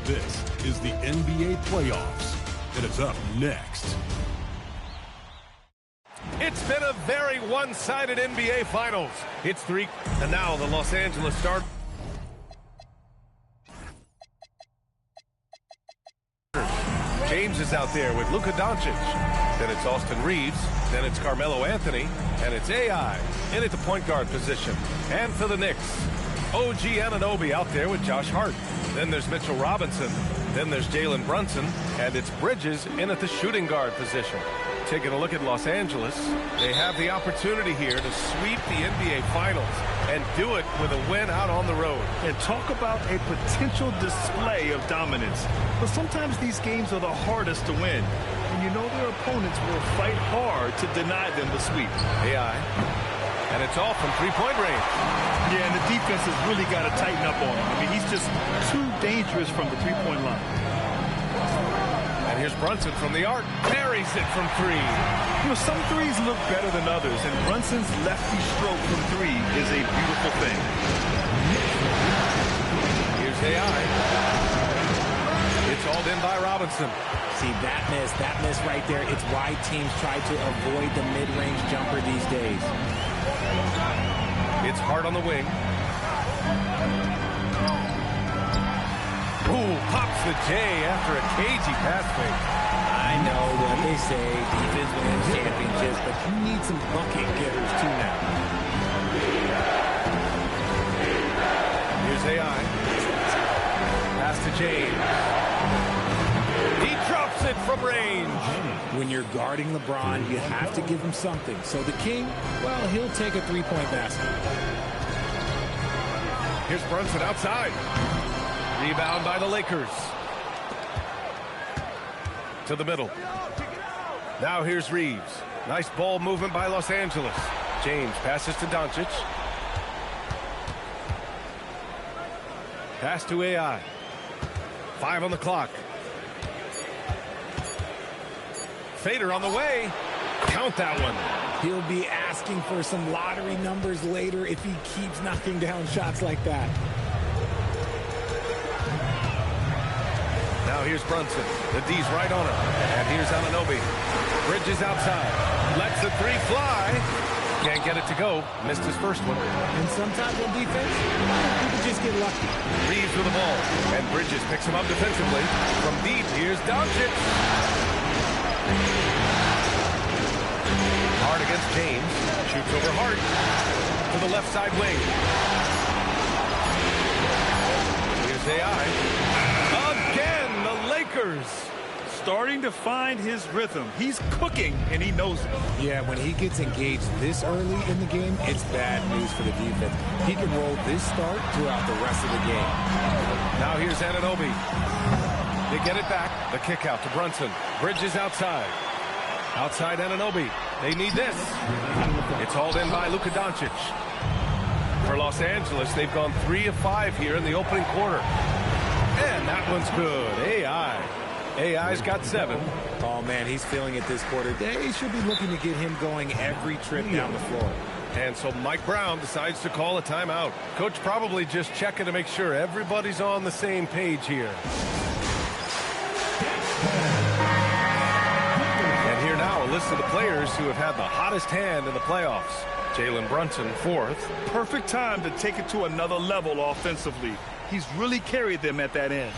This is the NBA playoffs, and it's up next. It's been a very one-sided NBA Finals. It's 3, and now the Los Angeles start. James is out there with Luka Doncic. Then it's Austin Reeves. Then it's Carmelo Anthony. And it's AI in at the point guard position. And for the Knicks, OG Anunoby out there with Josh Hart. Then there's Mitchell Robinson. Then there's Jalen Brunson. And it's Bridges in at the shooting guard position. Taking a look at Los Angeles, they have the opportunity here to sweep the NBA Finals and do it with a win out on the road. And talk about a potential display of dominance. But sometimes these games are the hardest to win. And you know their opponents will fight hard to deny them the sweep. AI. And it's all from three-point range. Yeah, and the defense has really got to tighten up on him. I mean, he's just too dangerous from the three-point line. And here's Brunson from the arc. Buries it from 3. You know, some threes look better than others, and Brunson's lefty stroke from 3 is a beautiful thing. Here's AI. It's hauled in by Robinson. See, that miss right there, it's why teams try to avoid the mid-range jumper these days. It's Hart on the wing. Ooh, pops the J after a cagey pass fake. I know what they say, defense wins championships, but you need some bucket getters too now. Here's AI. Pass to James. He drops it from range. When you're guarding LeBron, you have to give him something. So the King, well, he'll take a three-point basket. Here's Brunson outside. Rebound by the Lakers. To the middle. Now here's Reeves. Nice ball movement by Los Angeles. James passes to Doncic. Pass to AI. 5 on the clock. Fader on the way. Count that one. He'll be asking for some lottery numbers later if he keeps knocking down shots like that. Now here's Brunson. The D's right on him. And here's Anunoby. Bridges outside. Lets the 3 fly. Can't get it to go. Missed his first one. And sometimes on defense, people just get lucky. Reeves with the ball. And Bridges picks him up defensively. From deep, here's Doncic. Hart against James. Shoots over Hart. To the left side wing. Here's AI. Again, the Lakers. Starting to find his rhythm. He's cooking, and he knows it. Yeah, when he gets engaged this early in the game, it's bad news for the defense. He can roll this start throughout the rest of the game. Now here's Anunoby. They get it back. The kick out to Brunson. Bridges outside. Outside Anunoby. They need this. It's hauled in by Luka Doncic. For Los Angeles, they've gone 3 of 5 here in the opening quarter. And that one's good. AI's got 7. Oh, man, he's feeling it this quarter. They should be looking to get him going every trip down the floor. And so Mike Brown decides to call a timeout. Coach probably just checking to make sure everybody's on the same page here. And here now, a list of the players who have had the hottest hand in the playoffs. Jalen Brunson, 4th. Perfect time to take it to another level offensively. He's really carried them at that end.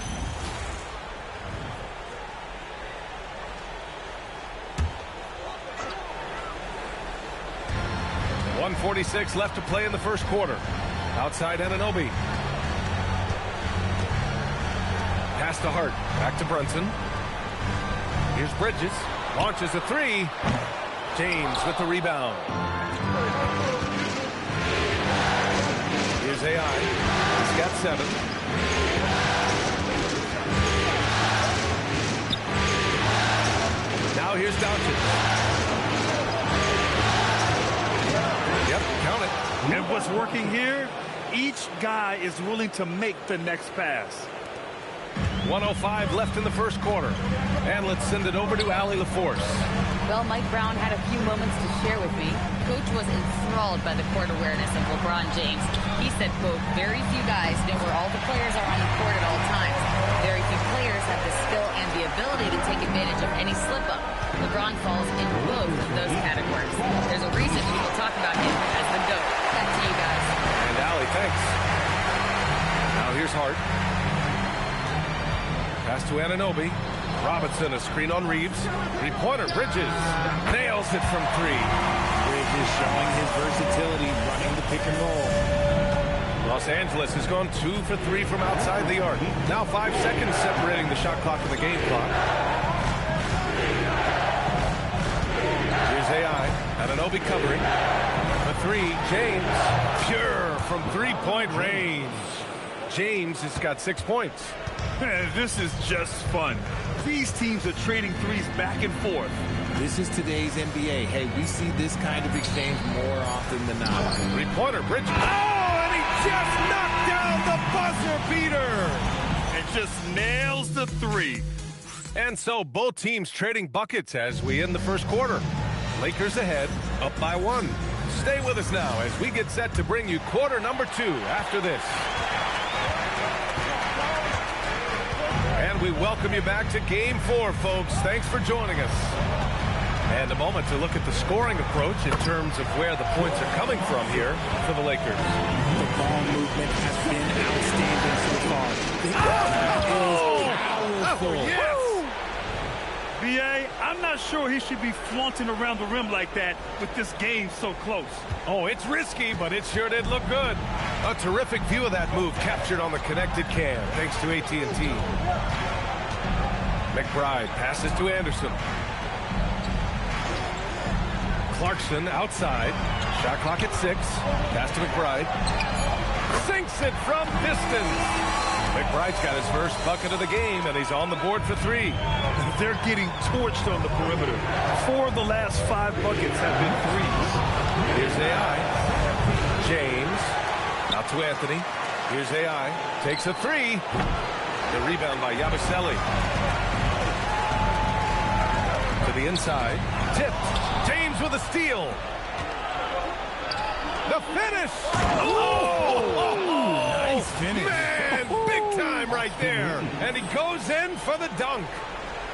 .146 left to play in the first quarter. Outside Anunoby. Pass to Hart. Back to Brunson. Here's Bridges. Launches a 3. James with the rebound. Here's AI. He's got 7. Now here's Doncic. Yep, count it. And what's working here? Each guy is willing to make the next pass. 1:05 left in the first quarter. And let's send it over to Allie LaForce. Well, Mike Brown had a few moments to share with me. Coach was enthralled by the court awareness of LeBron James. He said, quote, very few guys know where all the players are on the court at all times. Very few advantage of any slip-up. LeBron falls in both of those categories. There's a reason people talk about him as the GOAT. Back to you guys. And Allie, thanks. Now here's Hart. Pass to Anunoby. Robinson, a screen on Reeves. Three-pointer, Bridges. Nails it from three. Bridges showing his versatility, running the pick and roll. Los Angeles has gone 2 for 3 from outside the arc. Now 5 seconds separating the shot clock and the game clock. Here's AI. Anunoby covering. For three, James. Pure from three-point range. James has got 6 points. Man, this is just fun. These teams are trading threes back and forth. This is today's NBA. Hey, we see this kind of exchange more often than not. Three-pointer, Bridges. Oh, and he just knocked down the buzzer beater. And just nails the three. And so both teams trading buckets as we end the first quarter. Lakers ahead, up by 1. Stay with us now as we get set to bring you quarter number 2 after this. And we welcome you back to Game 4, folks. Thanks for joining us. And a moment to look at the scoring approach in terms of where the points are coming from here for the Lakers. The ball movement has been outstanding so far. The powerful. Yes! B.A., I'm not sure he should be flaunting around the rim like that with this game so close. Oh, it's risky, but it sure did look good. A terrific view of that move captured on the connected cam, thanks to AT&T. McBride passes to Anderson. Clarkson outside. Shot clock at 6. Pass to McBride. Sinks it from distance. McBride's got his first bucket of the game, and he's on the board for 3. They're getting torched on the perimeter. 4 of the last 5 buckets have been threes. Here's AI. James. Out to Anthony. Here's AI. Takes a 3. The rebound by Yabusele. To the inside. Tipped. James with a steal. The finish. Oh! Nice finish. Man, big time right there. And he goes in for the dunk.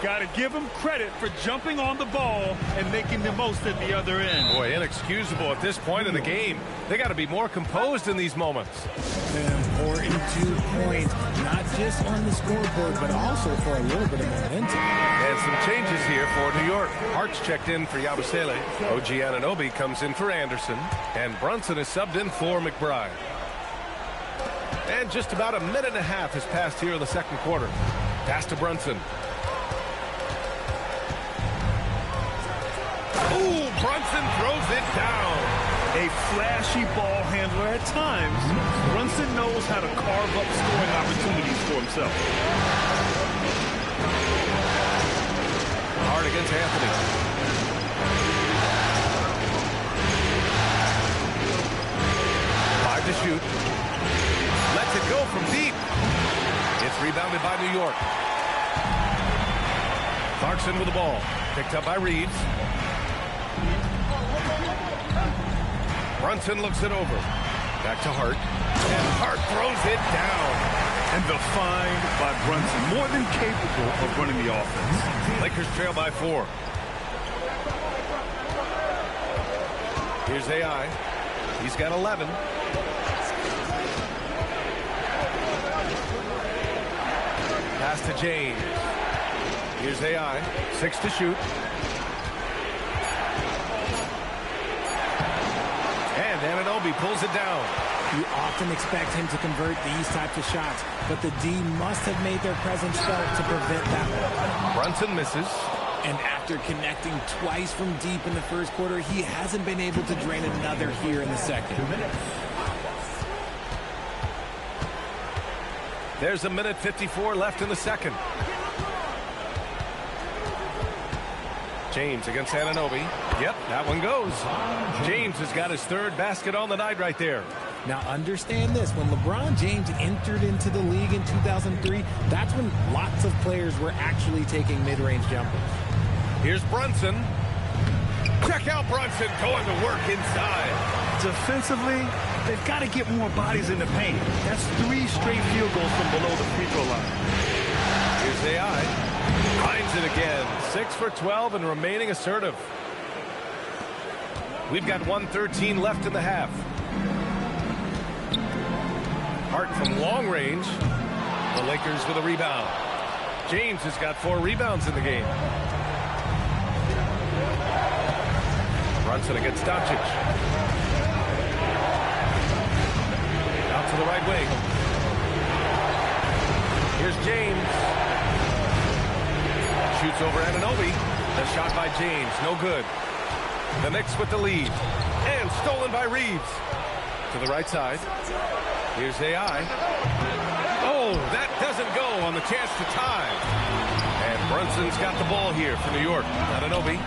Got to give him credit for jumping on the ball and making the most at the other end. Boy, inexcusable at this point in the game. They got to be more composed in these moments. An important 2 points, not just on the scoreboard, but also for a little bit of momentum. And some changes here for New York. Hart's checked in for Yabusele. OG Anunoby comes in for Anderson. And Brunson is subbed in for McBride. And just about a minute and a half has passed here in the second quarter. Pass to Brunson. Ooh, Brunson throws it down. A flashy ball handler at times. Brunson knows how to carve up scoring opportunities for himself. Hard against Anthony. 5 to shoot. Lets it go from deep. It's rebounded by New York. Clarkson with the ball. Picked up by Reeves. Brunson looks it over. Back to Hart. And Hart throws it down. And the find by Brunson, more than capable of running the offense. Lakers trail by 4. Here's AI. He's got 11. Pass to James. Here's AI. 6 to shoot. And Anunoby pulls it down. You often expect him to convert these types of shots, but the D must have made their presence felt to prevent that one. Brunson misses. And after connecting twice from deep in the first quarter, he hasn't been able to drain another here in the second. There's a minute 54 left in the second. James against Anunoby. Yep, that one goes. James has got his 3rd basket on the night right there. Now understand this, when LeBron James entered into the league in 2003, that's when lots of players were actually taking mid-range jumpers. Here's Brunson. Check out Brunson going to work inside. Defensively, they've got to get more bodies in the paint. That's 3 straight field goals from below the free throw line. Here's AI. Finds it again. 6 for 12 and remaining assertive. We've got 1:13 left in the half. Hart from long range. The Lakers with a rebound. James has got 4 rebounds in the game. Brunson against Doncic. Out to the right wing. Here's James. Shoots over Anunoby. The shot by James, no good. The Knicks with the lead. And stolen by Reeves. To the right side. Here's AI. Oh, that doesn't go on the chance to tie. And Brunson's got the ball here for New York. Anunoby.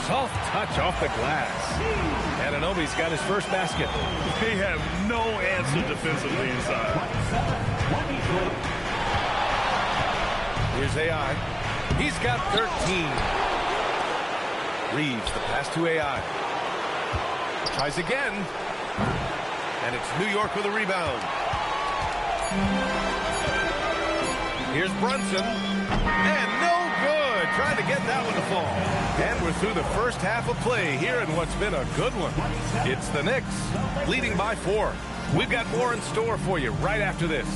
Soft touch off the glass. Anunoby's got his first basket. They have no answer defensively inside. Here's AI. He's got 13. Reeves, the pass to AI. Tries again. And it's New York with a rebound. Here's Brunson. And no good. Trying to get that one to fall. And we're through the first half of play here in what's been a good one. It's the Knicks leading by 4. We've got more in store for you right after this.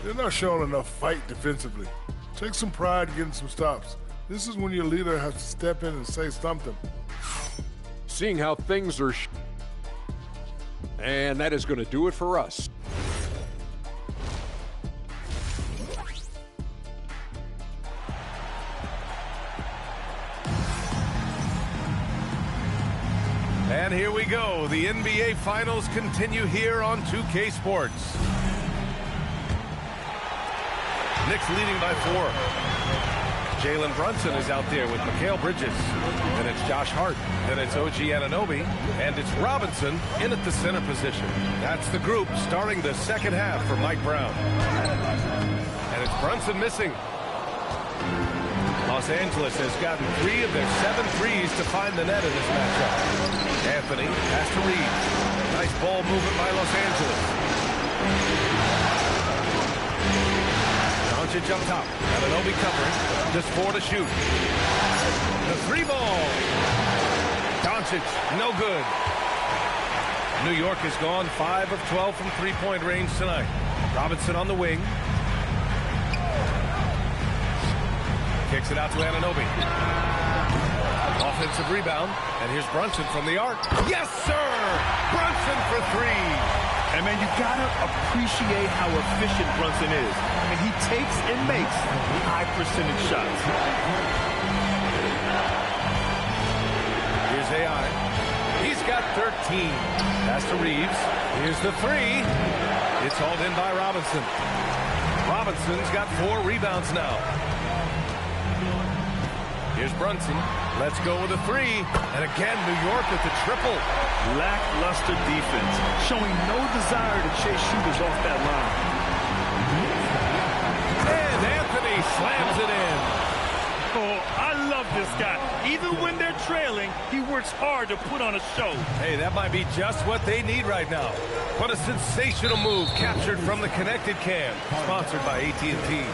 They're not showing enough fight defensively. Take some pride in getting some stops. This is when your leader has to step in and say something. Seeing how things are, and that is going to do it for us. And here we go. The NBA Finals continue here on 2K Sports. Knicks leading by 4. Jalen Brunson is out there with Mikal Bridges. Then it's Josh Hart. Then it's OG Anunoby. And it's Robinson in at the center position. That's the group starting the second half for Mike Brown. And it's Brunson missing. Los Angeles has gotten 3 of their 7 threes to find the net in this matchup. Anthony has to Reeves. Nice ball movement by Los Angeles. Doncic up top. Anunoby covering. Just 4 to shoot. The 3 ball. Doncic, no good. New York has gone 5 of 12 from three-point range tonight. Robinson on the wing. Kicks it out to Anunoby. Offensive rebound. And here's Brunson from the arc. Yes, sir! Brunson for 3. And, man, you got to appreciate how efficient Brunson is. I mean, he takes and makes high-percentage shots. Here's AI. He's got 13. Pass to Reeves. Here's the 3. It's hauled in by Robinson. Robinson's got 4 rebounds now. Here's Brunson. Let's go with a 3. And again, New York with the triple. Lackluster defense, showing no desire to chase shooters off that line. And Anthony slams it in. Oh, I love this guy. Even when they're trailing, he works hard to put on a show. Hey, that might be just what they need right now. What a sensational move captured from the connected cam. Sponsored by AT&T.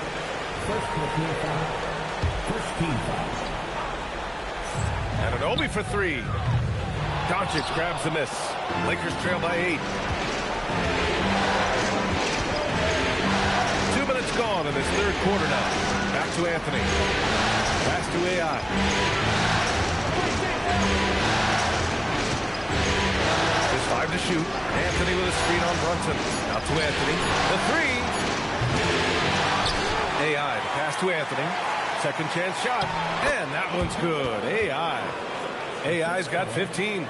Anunoby for 3. Doncic grabs the miss. Lakers trail by 8. 2 minutes gone in this third quarter now. Back to Anthony. Pass to AI. There's 5 to shoot. Anthony with a screen on Brunson. Out to Anthony. The 3. AI, the pass to Anthony. Second chance shot. And that one's good. AI's got 15.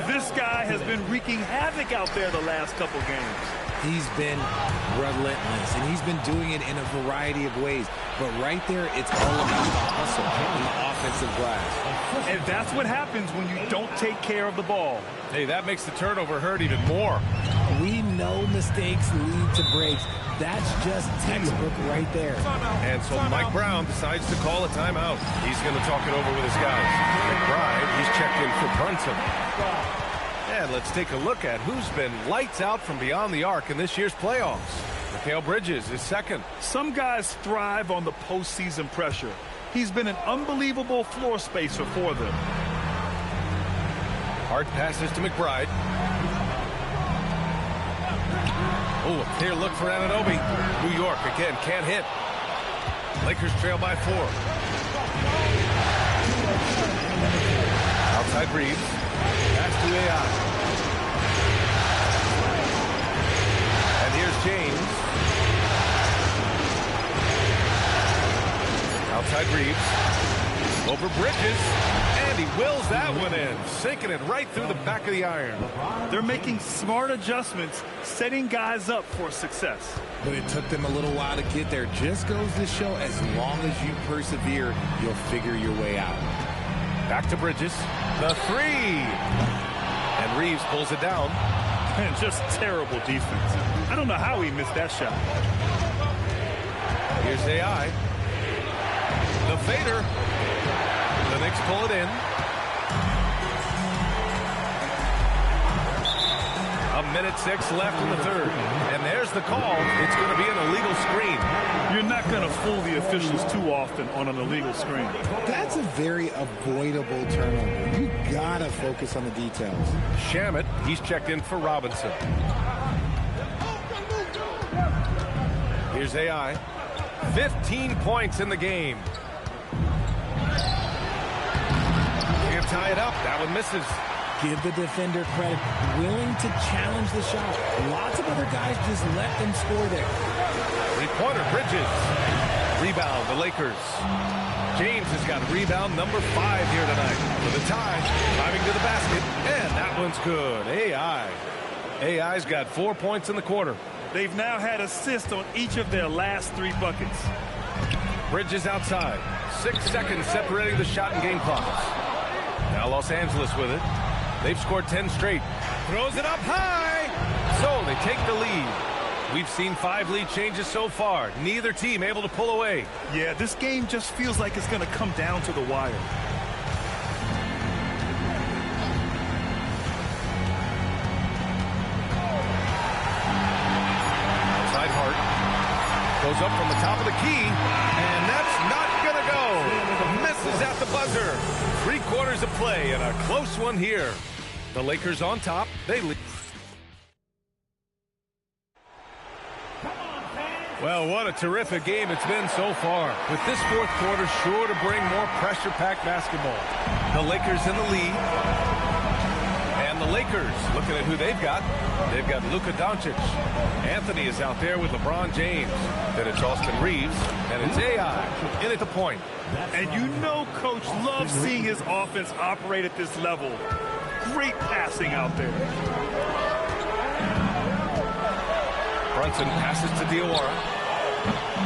This guy has been wreaking havoc out there the last couple games. He's been relentless, and he's been doing it in a variety of ways. But right there, it's all about the hustle in the offensive glass. And that's what happens when you don't take care of the ball. Hey, that makes the turnover hurt even more. We know mistakes lead to breaks. That's just textbook right there. And so Mike Brown decides to call a timeout. He's going to talk it over with his guys. McBride, he's checked in for Brunson. And let's take a look at who's been lights out from beyond the arc in this year's playoffs. Mikal Bridges is second. Some guys thrive on the postseason pressure. He's been an unbelievable floor spacer for them. Hard passes to McBride. Oh, a clear look for Anunoby. New York, again, can't hit. Lakers trail by 4. Outside Reeves. Pass to AI. And here's James. Outside Reeves. Over Bridges. And he wills that one in. Sinking it right through the back of the iron. They're making smart adjustments, setting guys up for success. But it took them a little while to get there. Just goes to show, as long as you persevere, you'll figure your way out. Back to Bridges. The 3. And Reeves pulls it down. And just terrible defense. I don't know how he missed that shot. Here's AI. The fader. The Knicks pull it in. A minute 6 left in the third. And there's the call. It's going to be an illegal screen. You're not going to fool the officials too often on an illegal screen. That's a very avoidable turnover. You got to focus on the details. Shamet, he's checked in for Robinson. Here's AI. 15 points in the game. They can tie it up. That one misses. Give the defender credit. Willing to challenge the shot. Lots of other guys just let them score there. Three-pointer, Bridges. Rebound, the Lakers. James has got rebound number 5 here tonight. For the tie, driving to the basket. And that one's good. AI. AI's got 4 points in the quarter. They've now had assists on each of their last 3 buckets. Bridges outside. 6 seconds separating the shot and game clocks. Now Los Angeles with it. They've scored 10 straight. Throws it up high. So they take the lead. We've seen 5 lead changes so far. Neither team able to pull away. Yeah, this game just feels like it's going to come down to the wire. Outside Hart. Goes up from the top of the key. And that's not going to go. Misses at the buzzer. 3/4 of play and a close one here. The Lakers on top. They lead. Well, what a terrific game it's been so far. With this 4th quarter sure to bring more pressure-packed basketball. The Lakers in the lead. And the Lakers, looking at who they've got. They've got Luka Doncic. Anthony is out there with LeBron James. Then it's Austin Reeves. And it's AI in at the point. And you know Coach loves seeing his offense operate at this level. Great passing out there. Brunson passes to Diawara.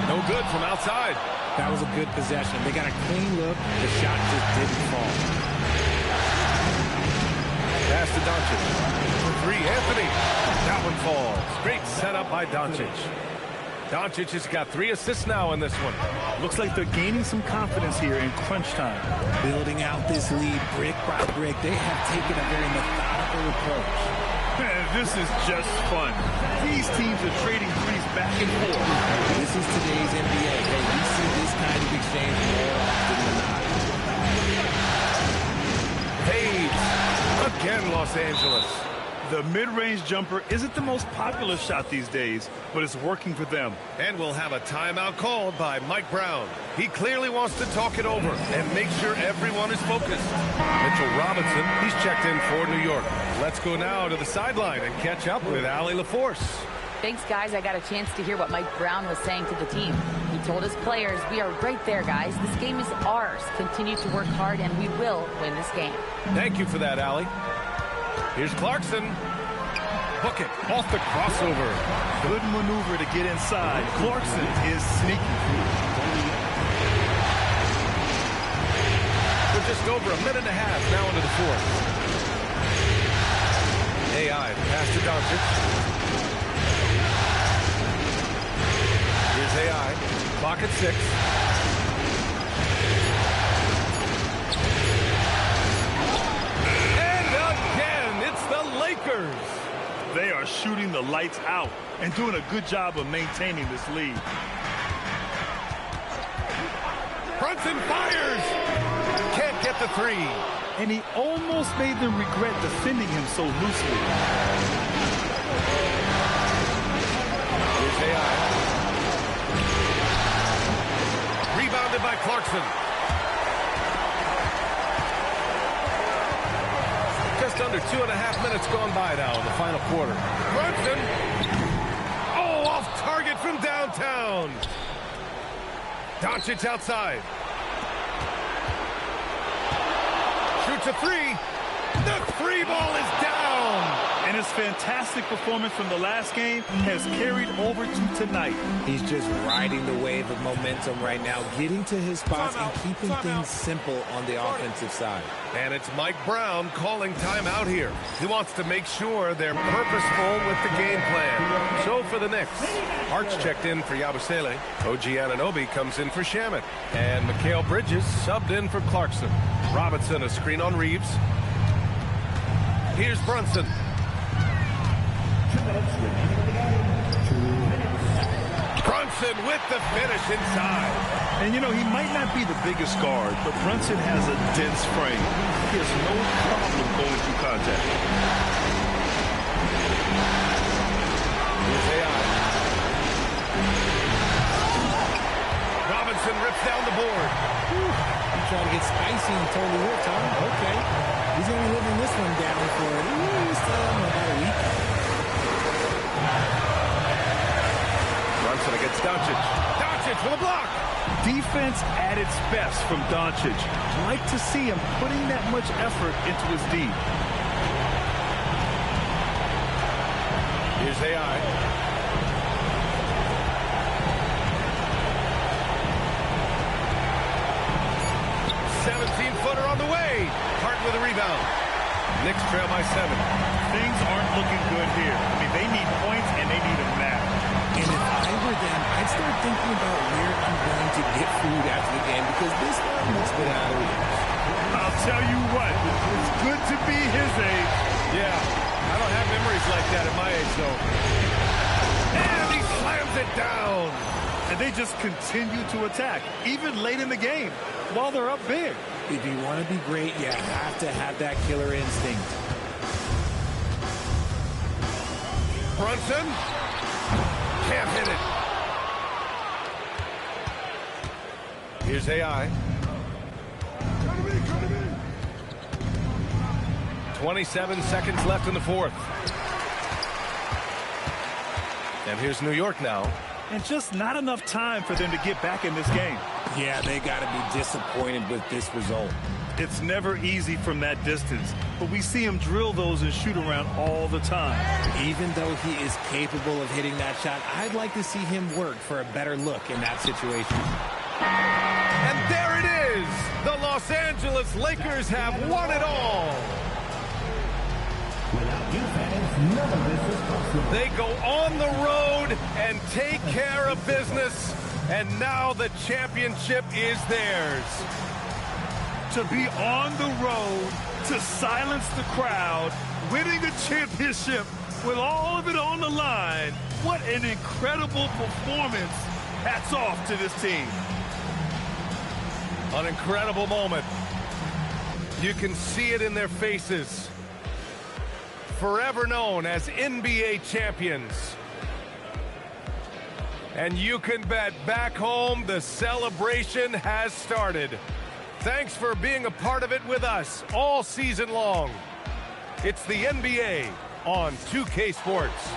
No good from outside. That was a good possession. They got a clean look. The shot just didn't fall. Pass to Doncic. For 3, Anthony. That one falls. Great setup by Doncic. Doncic has got 3 assists now in this one. Looks like they're gaining some confidence here in crunch time. Building out this lead brick by brick. They have taken a very methodical approach. Man, this is just fun. These teams are trading threes back and forth. This is today's NBA. Hey, we see this kind of exchange more often than not. Fades. Again, Los Angeles. The mid-range jumper isn't the most popular shot these days, but it's working for them. And we'll have a timeout called by Mike Brown. He clearly wants to talk it over and make sure everyone is focused. Mitchell Robinson, he's checked in for New York. Let's go now to the sideline and catch up with Allie LaForce. Thanks, guys. I got a chance to hear what Mike Brown was saying to the team. He told his players, we are right there, guys. This game is ours. Continue to work hard, and we will win this game. Thank you for that, Allie. Here's Clarkson. book it. Off the crossover. Good maneuver to get inside. Clarkson is sneaky. We're just over a minute and a half now into the fourth. AI to pass to Doncic. Here's AI. Clock at 6. And again, it's the Lakers. They are shooting the lights out and doing a good job of maintaining this lead. Brunson fires. Can't get the 3. And he almost made them regret defending him so loosely. Here's AI. Rebounded by Clarkson. Just under 2.5 minutes gone by now in the final quarter. Brunson. Oh, off target from downtown. Doncic outside. Shoots a 3. The 3 ball is down. And his fantastic performance from the last game has carried over to tonight. He's just riding the wave of momentum right now, getting to his spots and keeping things simple on the offensive side. And it's Mike Brown calling timeout here. He wants to make sure they're purposeful with the game plan. So for the Knicks, Arch checked in for Yabusele. OG Anunoby comes in for Shamet. And Mikal Bridges subbed in for Clarkson. Robinson a screen on Reeves. Here's Brunson. Brunson with the finish inside. And, you know, he might not be the biggest guard, but Brunson has a dense frame. He has no problem going through contact. Here's AI. Robinson rips down the board. He's trying to get spicy and totally hooked, huh? Okay. He's going to be living this one down for about a week. Brunson against Doncic. Doncic for the block. Defense at its best from Doncic. Like to see him putting that much effort into his D. Here's AI. Footer on the way. Hart with a rebound. Knicks trail by 7. Things aren't looking good here. I mean, they need points and they need them now. And if I were them, I'd start thinking about where I'm going to get food after the game because this one looks good out of the reach. I'll tell you what, it's good to be his age. Yeah, I don't have memories like that at my age, though. And he slams it down. And they just continue to attack, even late in the game, while they're up big. If you want to be great, you have to have that killer instinct. Brunson can't hit it. Here's AI. 27 seconds left in the fourth. And here's New York now. And just not enough time for them to get back in this game. Yeah, they got to be disappointed with this result. It's never easy from that distance, but we see him drill those and shoot around all the time. Even though he is capable of hitting that shot, I'd like to see him work for a better look in that situation. And there it is! The Los Angeles Lakers have won it all! They go on the road and take care of business, and now the championship is theirs. To be on the road, to silence the crowd, winning a championship with all of it on the line, what an incredible performance. Hats off to this team. An incredible moment. You can see it in their faces. Forever known as NBA champions. And you can bet back home the celebration has started. Thanks for being a part of it with us all season long. It's the NBA on 2K Sports.